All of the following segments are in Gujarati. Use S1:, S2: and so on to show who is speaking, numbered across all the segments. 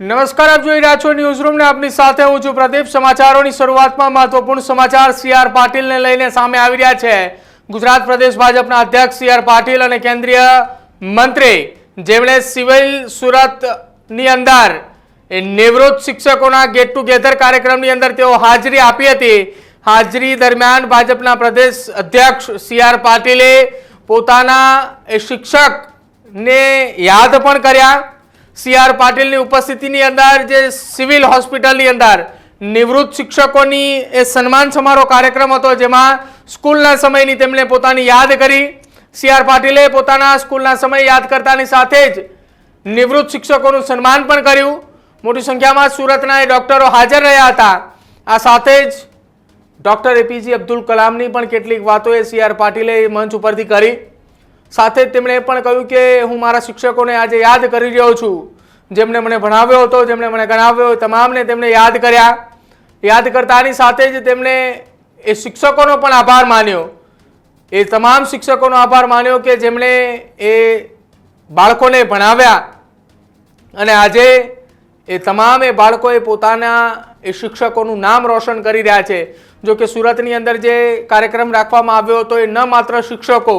S1: નમસ્કાર, આપ જોઈ રહ્યા છો ન્યૂઝ રૂમ ને આપની સાથે હું છું પ્રદીપ। સમાચારોની શરૂઆતમાં મહત્વપૂર્ણ સમાચાર સીઆર પાટીલને લઈને સામે આવી રહ્યા છે। ગુજરાત પ્રદેશ ભાજપના અધ્યક્ષ સીઆર પાટીલ અને કેન્દ્રીય મંત્રી જેમણે સિવિલ સુરતની અંદર નિવૃત્ત શિક્ષકોના ગેટ ટુગેધર કાર્યક્રમની અંદર તેઓ હાજરી આપી હતી। હાજરી દરમિયાન ભાજપના પ્રદેશ અધ્યક્ષ સીઆર પાટીલે પોતાના શિક્ષકને યાદ પણ કર્યા। સીઆર પાટીલની ઉપસ્થિતિની અંદર જે સિવિલ હોસ્પિટલની અંદર નિવૃત્ત શિક્ષકોની એ સન્માન સમારોહ કાર્યક્રમ હતો, જેમાં સ્કૂલના સમયની તેમણે પોતાની યાદ કરી। સીઆર પાટીલે પોતાના સ્કૂલના સમય યાદ કરતાની સાથે જ નિવૃત્ત શિક્ષકોનું સન્માન પણ કર્યું। મોટી સંખ્યામાં સુરતના ડોક્ટરો હાજર રહ્યા હતા। આ સાથે જ ડોક્ટર એપીજે અબ્દુલ કલામની પણ કેટલીક વાતો એ સીઆર પાટીલે મંચ ઉપરથી કરી। સાથે જ તેમણે પણ કહ્યું કે હું મારા શિક્ષકોને આજે યાદ કરી રહ્યો છું, જેમણે મને ભણાવ્યો હતો, જેમણે મને ગણાવ્યો, તમામને તેમણે યાદ કર્યા। યાદ કરતાની સાથે જ તેમણે એ શિક્ષકોનો પણ આભાર માન્યો। એ તમામ શિક્ષકોનો આભાર માન્યો કે જેમણે એ બાળકોને ભણાવ્યા અને આજે એ તમામ એ બાળકોએ પોતાના એ શિક્ષકોનું નામ રોશન કરી રહ્યા છે। જો કે સુરતની અંદર જે કાર્યક્રમ રાખવામાં આવ્યો હતો એ ન માત્ર શિક્ષકો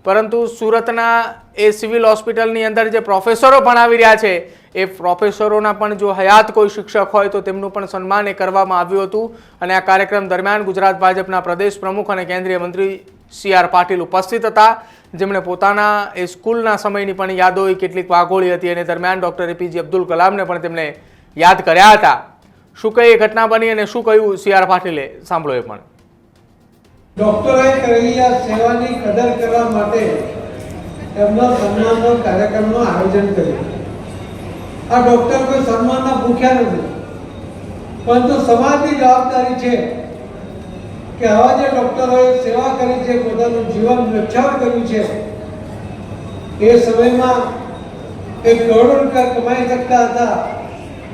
S1: પરંતુ સુરતના એ સિવિલ હોસ્પિટલની અંદર જે પ્રોફેસરો ભણાવી રહ્યા છે એ પ્રોફેસરોના પણ જો હયાત કોઈ શિક્ષક હોય તો તેમનું પણ સન્માન એ કરવામાં આવ્યું હતું। અને આ કાર્યક્રમ દરમિયાન ગુજરાત ભાજપના પ્રદેશ પ્રમુખ અને કેન્દ્રીય મંત્રી સીઆર પાટીલ ઉપસ્થિત હતા, જેમણે પોતાના એ સ્કૂલના સમયની પણ યાદો કેટલીક વાગોળી હતી અને દરમિયાન ડોક્ટર એપીજે અબ્દુલ કલામને પણ તેમણે યાદ કર્યા હતા। શું કઈ એ ઘટના બની અને શું કહ્યું સીઆર પાટીલે, સાંભળો એ પણ।
S2: ડોક્ટરોએ કરેલી આ સેવાની કદર કરવા માટે એમના સન્માનનો કાર્યક્રમનું આયોજન કર્યું। આ ડોક્ટર કોઈ સન્માનના ભૂખ્યા નથી, પરંતુ સમાજની જવાબદારી છે કે આવા જે ડોક્ટરોએ સેવા કરી છે, પોતાનું જીવન ન્યોછાવર કર્યું છે, એ સમયમાં એક કરોડો રૂપિયા કમાઈ શકતા હતા,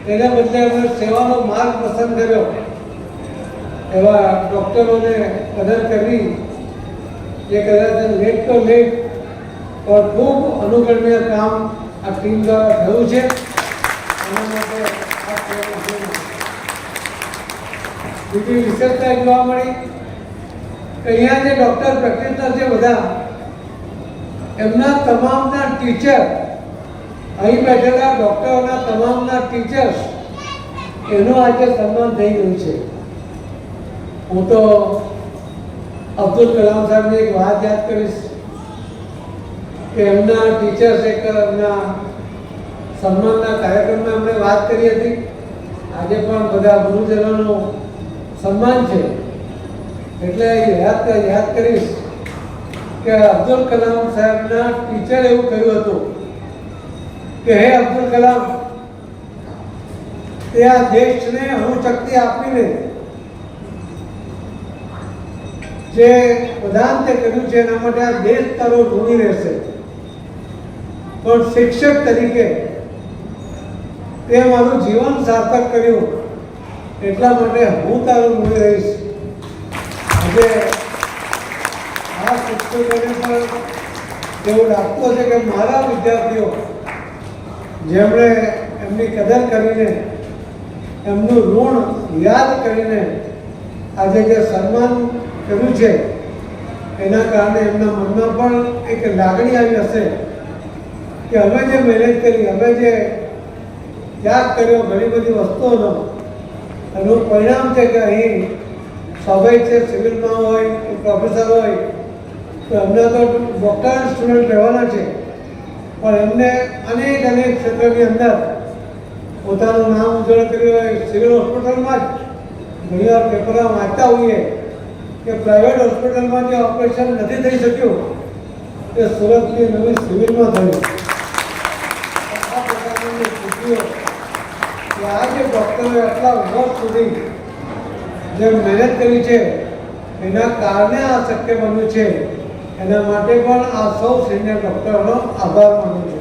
S2: એને બદલે એમણે સેવાનો માર્ગ પસંદ કર્યો। એવા ડોક્ટરોને કદર કરવી જે કદાચ લેટ તો લેટ પણ ખૂબ અનુકરણીય કામ આ ટીમ દ્વારા થયું છે। એના માટે બીજી વિશેષતા જોવા મળી કે અહીંયા જે ડૉક્ટર પ્રેક્ટિશનર છે બધા, એમના તમામના ટીચર, અહીં બેઠેલા ડૉક્ટરોના તમામના ટીચર્સ, એનું આજે સન્માન થઈ ગયું છે। હું તો અબ્દુલ કલામ સાહેબની એક વાત યાદ કરીશ કે એમના ટીચર્સ એક એમના સન્માનના કાર્યક્રમમાં એમણે વાત કરી હતી। આજે પણ બધા ગુરુજનોનું સન્માન છે, એટલે યાદ કરીશ કે અબ્દુલ કલામ સાહેબના ટીચરે એવું કહ્યું હતું કે હે અબ્દુલ કલામ, તે આ દેશને અણુશક્તિ આપીને જે પ્રધાન તે કર્યું છે એના માટે આ દેશ તારો ઋણી રહેશે, પણ શિક્ષક તરીકે તે મારું જીવન સાર્થક કર્યું, એટલા માટે હું તારું ઋણી રહીશ। આજે આ શિક્ષકોને પણ એવું લાગતું હશે કે મારા વિદ્યાર્થીઓ જેમણે એમની કદર કરીને, એમનું ઋણ યાદ કરીને આજે જે સન્માન કર્યું છે, એના કારણે એમના મનમાં પણ એક લાગણી આવી હશે કે અમે જે મહેનત કરી, અમે જે ત્યાગ કર્યો ઘણી બધી વસ્તુઓનો, એનું પરિણામ છે કે અહીં સ્વાભાવિક છે સિવિલમાં હોય કે પ્રોફેસર હોય તો એમને તો ડૉક્ટર સ્ટુડન્ટ રહેવાના છે, પણ એમને અનેક ક્ષેત્રની અંદર પોતાનું નામ ઉજ્જવળ કર્યું હોય। સિવિલ હોસ્પિટલમાં જ ઘણીવાર પેપરમાં વાંચતા હોઈએ કે પ્રાઇવેટ હોસ્પિટલમાં જે ઓપરેશન નથી થઈ શક્યું એ સુરતની નવી સિવિલમાં થયું। આ પ્રકારની સ્થિતિઓ કે આ જે ડૉક્ટરોએ આટલા વર્ષ સુધી જે મહેનત કરી છે એના કારણે આ શક્ય બન્યું છે, એના માટે પણ આ સૌ સિનિયર ડૉક્ટરોનો આભાર માનું છું।